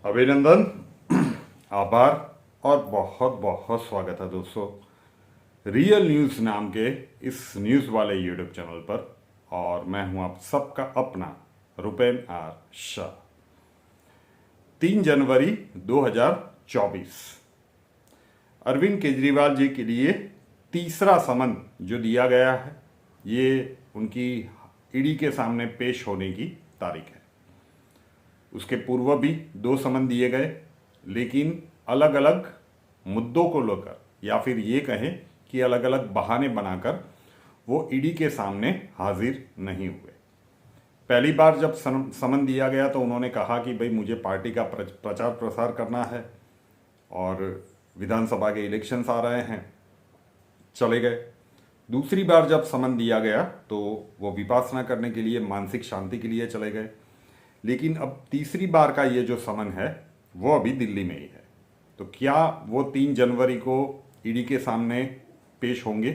अभिनंदन, आभार और बहुत बहुत स्वागत है दोस्तों रियल न्यूज़ नाम के इस न्यूज़ वाले यूट्यूब चैनल पर। और मैं हूं आप सबका अपना रुपेन आर शाह। 3 जनवरी 2024 अरविंद केजरीवाल जी के लिए तीसरा समन जो दिया गया है, ये उनकी ईडी के सामने पेश होने की तारीख है। उसके पूर्व भी 2 समन दिए गए, लेकिन अलग अलग मुद्दों को लेकर, या फिर ये कहें कि अलग अलग बहाने बनाकर वो ईडी के सामने हाजिर नहीं हुए। पहली बार जब समन दिया गया तो उन्होंने कहा कि भाई मुझे पार्टी का प्रचार प्रसार करना है और विधानसभा के इलेक्शंस आ रहे हैं, चले गए। दूसरी बार जब समन दिया गया तो वो विपासना करने के लिए, मानसिक शांति के लिए चले गए। लेकिन अब तीसरी बार का ये जो समन है वो अभी दिल्ली में ही है। तो क्या वो 3 जनवरी को ईडी के सामने पेश होंगे,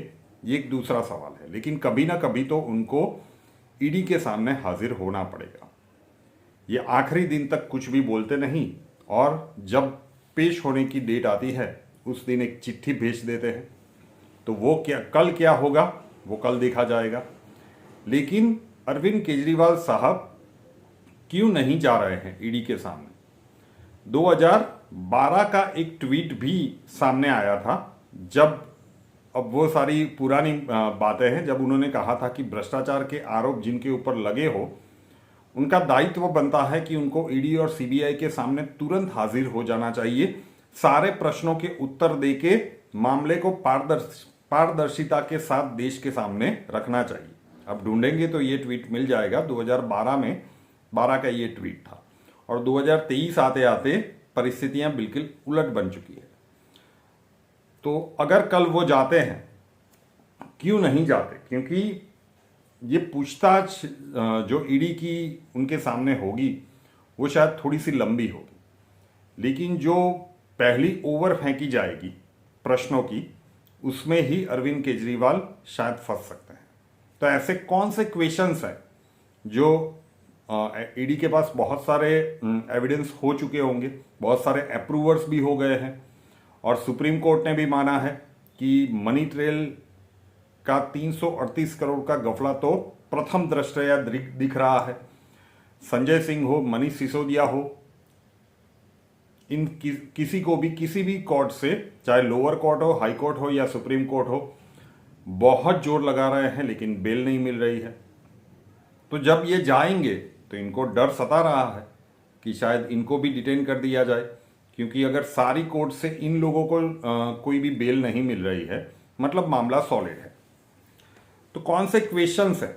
ये एक दूसरा सवाल है। लेकिन कभी ना कभी तो उनको ईडी के सामने हाजिर होना पड़ेगा। ये आखिरी दिन तक कुछ भी बोलते नहीं, और जब पेश होने की डेट आती है उस दिन एक चिट्ठी भेज देते हैं। तो वो कल क्या होगा वो कल देखा जाएगा। लेकिन अरविंद केजरीवाल साहब क्यों नहीं जा रहे हैं ईडी के सामने? 2012 का एक ट्वीट भी सामने आया था, जब, अब वो सारी पुरानी बातें हैं, जब उन्होंने कहा था कि भ्रष्टाचार के आरोप जिनके ऊपर लगे हो उनका दायित्व बनता है कि उनको ईडी और सीबीआई के सामने तुरंत हाजिर हो जाना चाहिए, सारे प्रश्नों के उत्तर देके मामले को पारदर्शिता के साथ देश के सामने रखना चाहिए। अब ढूंढेंगे तो ये ट्वीट मिल जाएगा। 2012 में 12 का ये ट्वीट था, और 2023 आते आते परिस्थितियां बिल्कुल उलट बन चुकी है। तो अगर कल वो जाते हैं, क्यों नहीं जाते? क्योंकि ये पूछताछ जो ईडी की उनके सामने होगी वो शायद थोड़ी सी लंबी होगी, लेकिन जो पहली ओवर फेंकी जाएगी प्रश्नों की, उसमें ही अरविंद केजरीवाल शायद फंस सकते हैं। तो ऐसे कौन से क्वेश्चंस हैं जो ईडी के पास बहुत सारे एविडेंस हो चुके होंगे, बहुत सारे अप्रूवर्स भी हो गए हैं, और सुप्रीम कोर्ट ने भी माना है कि मनी ट्रेल का 338 करोड़ का गफला तो प्रथम दृष्टया दिख रहा है। संजय सिंह हो, मनीष सिसोदिया हो, इन किसी को भी किसी भी कोर्ट से, चाहे लोअर कोर्ट हो, हाई कोर्ट हो या सुप्रीम कोर्ट हो, बहुत जोर लगा रहे हैं, लेकिन बेल नहीं मिल रही है। तो जब ये जाएंगे तो इनको डर सता रहा है कि शायद इनको भी डिटेन कर दिया जाए, क्योंकि अगर सारी कोर्ट से इन लोगों को कोई भी बेल नहीं मिल रही है, मतलब मामला सॉलिड है। तो कौन से क्वेश्चंस है?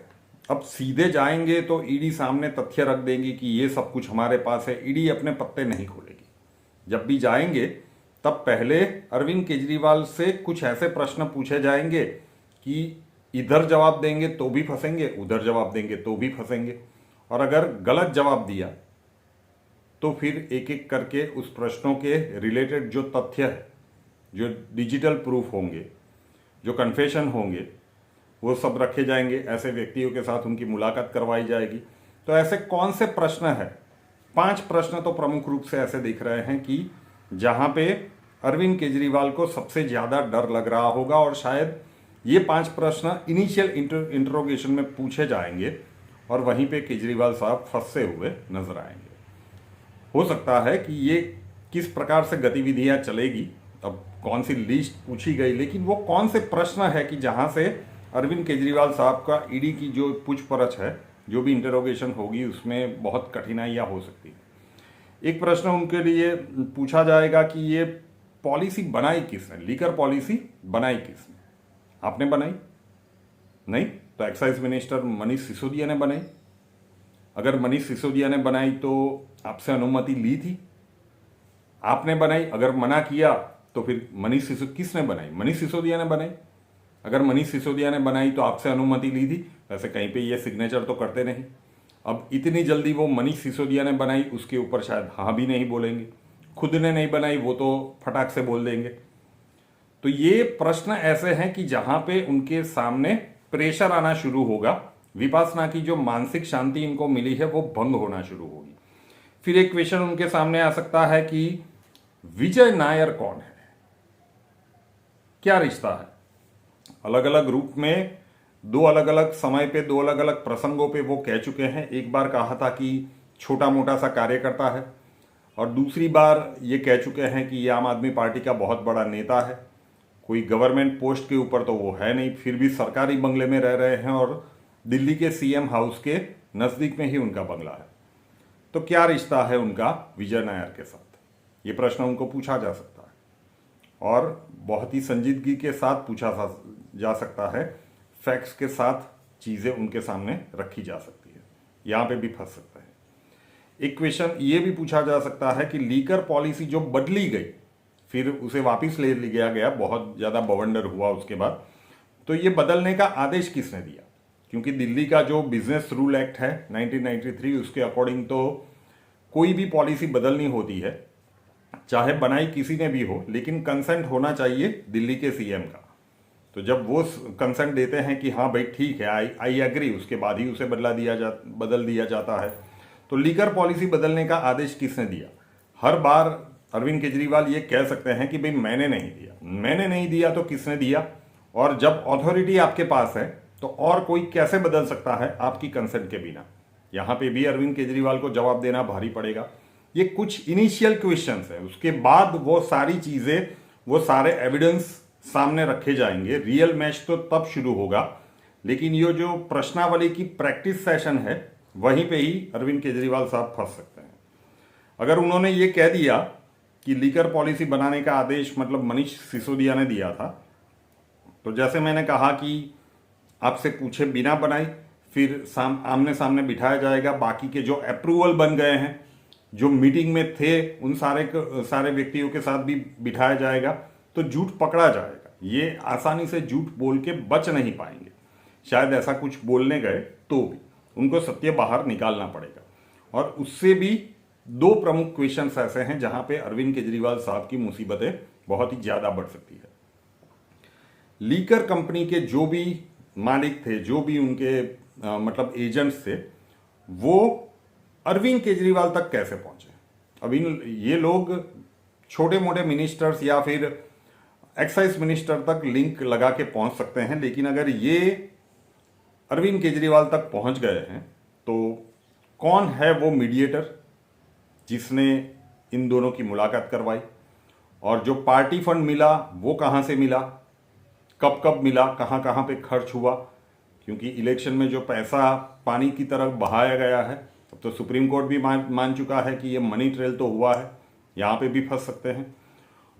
अब सीधे जाएंगे तो ईडी सामने तथ्य रख देंगे कि ये सब कुछ हमारे पास है, ईडी अपने पत्ते नहीं खोलेगी। जब भी जाएंगे तब पहले अरविंद केजरीवाल से कुछ ऐसे प्रश्न पूछे जाएंगे कि इधर जवाब देंगे तो भी फंसेंगे, उधर जवाब देंगे तो भी फंसेंगे, और अगर गलत जवाब दिया तो फिर एक एक करके उस प्रश्नों के रिलेटेड जो तथ्य है, जो डिजिटल प्रूफ होंगे, जो कन्फेशन होंगे, वो सब रखे जाएंगे। ऐसे व्यक्तियों के साथ उनकी मुलाकात करवाई जाएगी। तो ऐसे कौन से प्रश्न है? 5 प्रश्न तो प्रमुख रूप से ऐसे दिख रहे हैं कि जहां पे अरविंद केजरीवाल को सबसे ज़्यादा डर लग रहा होगा, और शायद ये 5 प्रश्न इनिशियल इंट्रोगेशन में पूछे जाएंगे और वहीं पे केजरीवाल साहब फंसे हुए नजर आएंगे। हो सकता है कि ये किस प्रकार से गतिविधियां चलेगी, अब कौन सी लिस्ट पूछी गई, लेकिन वो कौन से प्रश्न है कि जहां से अरविंद केजरीवाल साहब का ईडी की जो पूछपरछ है, जो भी इंटरोगेशन होगी, उसमें बहुत कठिनाइयां हो सकती है। एक प्रश्न उनके लिए पूछा जाएगा कि ये पॉलिसी बनाई किसने, लीकर पॉलिसी बनाई किसने? आपने बनाई? नहीं, तो एक्साइज मिनिस्टर मनीष सिसोदिया ने बनाई। अगर मनीष सिसोदिया ने बनाई तो आपसे अनुमति ली थी? आपने बनाई? अगर मना किया तो फिर किसने बनाई? मनीष सिसोदिया ने बनाई। अगर मनीष सिसोदिया ने बनाई तो आपसे अनुमति ली थी? वैसे कहीं पे ये सिग्नेचर तो करते नहीं। अब इतनी जल्दी वो मनीष सिसोदिया ने बनाई, उसके ऊपर शायद हाँ भी नहीं बोलेंगे। खुद ने नहीं बनाई वो तो फटाक से बोल देंगे। तो ये प्रश्न ऐसे हैं कि जहां पे उनके सामने प्रेशर आना शुरू होगा, विपासना की जो मानसिक शांति इनको मिली है वो भंग होना शुरू होगी। फिर एक क्वेश्चन उनके सामने आ सकता है कि विजय नायर कौन है, क्या रिश्ता है। अलग अलग रूप में दो अलग अलग समय पे दो अलग अलग प्रसंगों पे वो कह चुके हैं। एक बार कहा था कि छोटा मोटा सा कार्यकर्ता है, और दूसरी बार ये कह चुके हैं कि ये आम आदमी पार्टी का बहुत बड़ा नेता है। कोई गवर्नमेंट पोस्ट के ऊपर तो वो है नहीं, फिर भी सरकारी बंगले में रह रहे हैं और दिल्ली के सीएम हाउस के नज़दीक में ही उनका बंगला है। तो क्या रिश्ता है उनका विजय नायर के साथ, ये प्रश्न उनको पूछा जा सकता है, और बहुत ही संजीदगी के साथ पूछा जा सकता है। फैक्ट्स के साथ चीज़ें उनके सामने रखी जा सकती है, यहाँ पे भी फंस सकता है। एक क्वेश्चन ये भी पूछा जा सकता है कि लीकर पॉलिसी जो बदली गई फिर उसे वापस ले लिया गया, बहुत ज़्यादा बवंडर हुआ उसके बाद, तो ये बदलने का आदेश किसने दिया। क्योंकि दिल्ली का जो बिजनेस रूल एक्ट है 1993, उसके अकॉर्डिंग तो कोई भी पॉलिसी बदलनी होती है, चाहे बनाई किसी ने भी हो, लेकिन कंसेंट होना चाहिए दिल्ली के सीएम का। तो जब वो कंसेंट देते हैं कि हाँ भाई ठीक है, आई एग्री, उसके बाद ही उसे बदल दिया जाता है। तो लीकर पॉलिसी बदलने का आदेश किसने दिया। हर बार अरविंद केजरीवाल ये कह सकते हैं कि भाई मैंने नहीं दिया तो किसने दिया। और जब अथॉरिटी आपके पास है तो और कोई कैसे बदल सकता है आपकी कंसेंट के बिना। यहाँ पे भी अरविंद केजरीवाल को जवाब देना भारी पड़ेगा। ये कुछ इनिशियल क्वेश्चंस है, उसके बाद वो सारी चीजें, वो सारे एविडेंस सामने रखे जाएंगे। रियल मैच तो तब शुरू होगा, लेकिन ये जो प्रश्नावली की प्रैक्टिस सेशन है वहीं पे ही अरविंद केजरीवाल साहब फंस सकते हैं। अगर उन्होंने ये कह दिया कि लीकर पॉलिसी बनाने का आदेश मतलब मनीष सिसोदिया ने दिया था, तो जैसे मैंने कहा कि आपसे पूछे बिना बनाई फिर आमने सामने बिठाया जाएगा। बाकी के जो अप्रूवल बन गए हैं, जो मीटिंग में थे, उन सारे व्यक्तियों के साथ भी बिठाया जाएगा, तो झूठ पकड़ा जाएगा। ये आसानी से झूठ बोल के बच नहीं पाएंगे। शायद ऐसा कुछ बोलने गए तो भी उनको सत्य बाहर निकालना पड़ेगा। और उससे भी दो प्रमुख क्वेश्चंस ऐसे हैं जहां पे अरविंद केजरीवाल साहब की मुसीबतें बहुत ही ज्यादा बढ़ सकती है। लीकर कंपनी के जो भी मालिक थे, जो भी उनके मतलब एजेंट्स थे, वो अरविंद केजरीवाल तक कैसे पहुंचे। अभी ये लोग छोटे मोटे मिनिस्टर्स या फिर एक्साइज मिनिस्टर तक लिंक लगा के पहुंच सकते हैं, लेकिन अगर ये अरविंद केजरीवाल तक पहुंच गए हैं तो कौन है वो मीडिएटर जिसने इन दोनों की मुलाकात करवाई, और जो पार्टी फंड मिला वो कहां से मिला, कब कब मिला, कहां कहां पे खर्च हुआ। क्योंकि इलेक्शन में जो पैसा पानी की तरफ बहाया गया है, अब तो सुप्रीम कोर्ट भी मान चुका है कि ये मनी ट्रेल तो हुआ है, यहाँ पे भी फंस सकते हैं।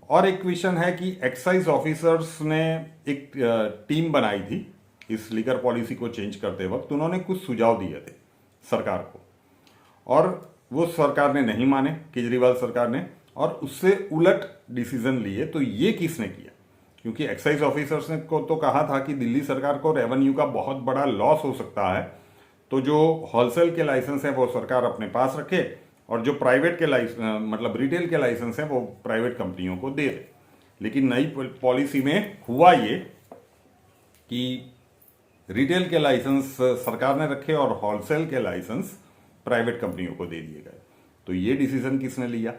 और एक क्वेश्चन है कि एक्साइज ऑफिसर्स ने एक टीम बनाई थी इस लीकर पॉलिसी को चेंज करते वक्त। उन्होंने कुछ सुझाव दिए थे सरकार को, और वो सरकार ने नहीं माने, केजरीवाल सरकार ने, और उससे उलट डिसीजन लिए। तो ये किसने किया। क्योंकि एक्साइज ऑफिसर्स ने को तो कहा था कि दिल्ली सरकार को रेवेन्यू का बहुत बड़ा लॉस हो सकता है, तो जो होलसेल के लाइसेंस हैं वो सरकार अपने पास रखे, और जो प्राइवेट के मतलब रिटेल के लाइसेंस हैं वो प्राइवेट कंपनियों को दे दे। लेकिन नई पॉलिसी में हुआ ये कि रिटेल के लाइसेंस सरकार ने रखे और होलसेल के लाइसेंस प्राइवेट कंपनियों को दे दिए गए। तो ये डिसीजन किसने लिया।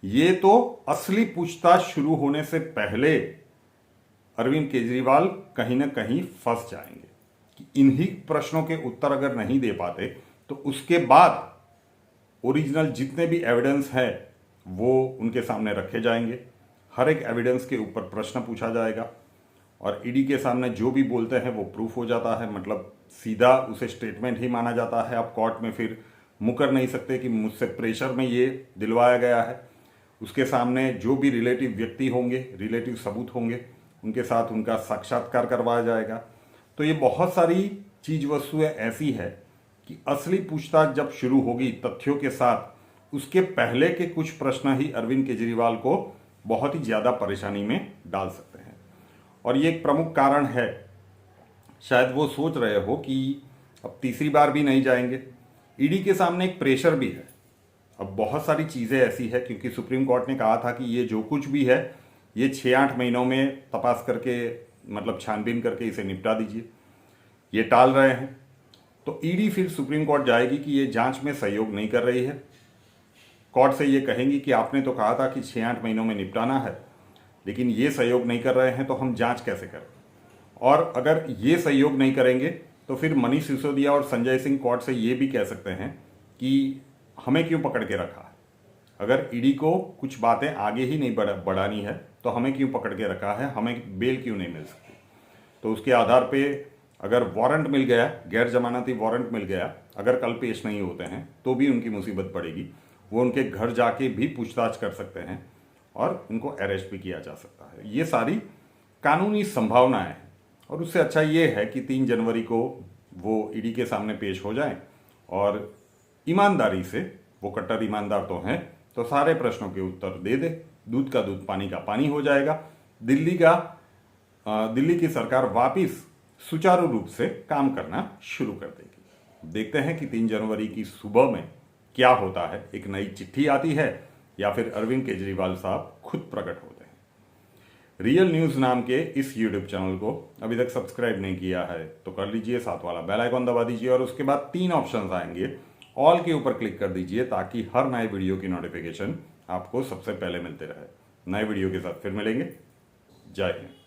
ये तो असली पूछताछ शुरू होने से पहले अरविंद केजरीवाल कहीं ना कहीं फंस जाएंगे कि इन्हीं प्रश्नों के उत्तर अगर नहीं दे पाते तो उसके बाद ओरिजिनल जितने भी एविडेंस है वो उनके सामने रखे जाएंगे। हर एक एविडेंस के ऊपर प्रश्न पूछा जाएगा, और ईडी के सामने जो भी बोलते हैं वो प्रूफ हो जाता है, मतलब सीधा उसे स्टेटमेंट ही माना जाता है। आप कोर्ट में फिर मुकर नहीं सकते कि मुझसे प्रेशर में ये दिलवाया गया है। उसके सामने जो भी रिलेटिव व्यक्ति होंगे, रिलेटिव सबूत होंगे, उनके साथ उनका साक्षात्कार करवाया जाएगा। तो ये बहुत सारी चीज वस्तुएं ऐसी है कि असली पूछताछ जब शुरू होगी तथ्यों के साथ, उसके पहले के कुछ प्रश्न ही अरविंद केजरीवाल को बहुत ही ज़्यादा परेशानी में डाल सकते हैं। और ये एक प्रमुख कारण है। शायद वो सोच रहे हो कि अब तीसरी बार भी नहीं जाएंगे। ईडी के सामने एक प्रेशर भी है। अब बहुत सारी चीज़ें ऐसी है, क्योंकि सुप्रीम कोर्ट ने कहा था कि ये जो कुछ भी है ये 6-8 महीनों में तपास करके मतलब छानबीन करके इसे निपटा दीजिए। ये टाल रहे हैं, तो ईडी फिर सुप्रीम कोर्ट जाएगी कि ये जांच में सहयोग नहीं कर रही है, कोर्ट से ये कहेंगी कि आपने तो कहा था कि 6-8 महीनों में निपटाना है, लेकिन ये सहयोग नहीं कर रहे हैं तो हम जांच कैसे करें। और अगर ये सहयोग नहीं करेंगे तो फिर मनीष सिसोदिया और संजय सिंह कोर्ट से ये भी कह सकते हैं कि हमें क्यों पकड़ के रखा है। अगर ईडी को कुछ बातें आगे ही नहीं बढ़ानी है तो हमें क्यों पकड़ के रखा है, हमें बेल क्यों नहीं मिल सकती। तो उसके आधार पे अगर वारंट मिल गया, गैर जमानती वारंट मिल गया, अगर कल पेश नहीं होते हैं तो भी उनकी मुसीबत पड़ेगी। वो उनके घर जाके भी पूछताछ कर सकते हैं और उनको अरेस्ट भी किया जा सकता है। ये सारी कानूनी संभावनाएं हैं और उससे अच्छा ये है कि 3 जनवरी को वो ईडी के सामने पेश हो जाएं और ईमानदारी से, वो कट्टर ईमानदार तो हैं, तो सारे प्रश्नों के उत्तर दे दे। दूध का दूध पानी का पानी हो जाएगा। दिल्ली की सरकार वापिस सुचारू रूप से काम करना शुरू कर देगी। देखते हैं कि 3 जनवरी की सुबह में क्या होता है। एक नई चिट्ठी आती है या फिर अरविंद केजरीवाल साहब खुद प्रकट होते हैं। रियल न्यूज नाम के इस यूट्यूब चैनल को अभी तक सब्सक्राइब नहीं किया है तो कर लीजिए, साथ वाला बेल आइकॉन दबा दीजिए और उसके बाद 3 ऑप्शंस आएंगे, ऑल के ऊपर क्लिक कर दीजिए ताकि हर नए वीडियो की नोटिफिकेशन आपको सबसे पहले मिलते रहे। नए वीडियो के साथ फिर मिलेंगे। जय हिंद।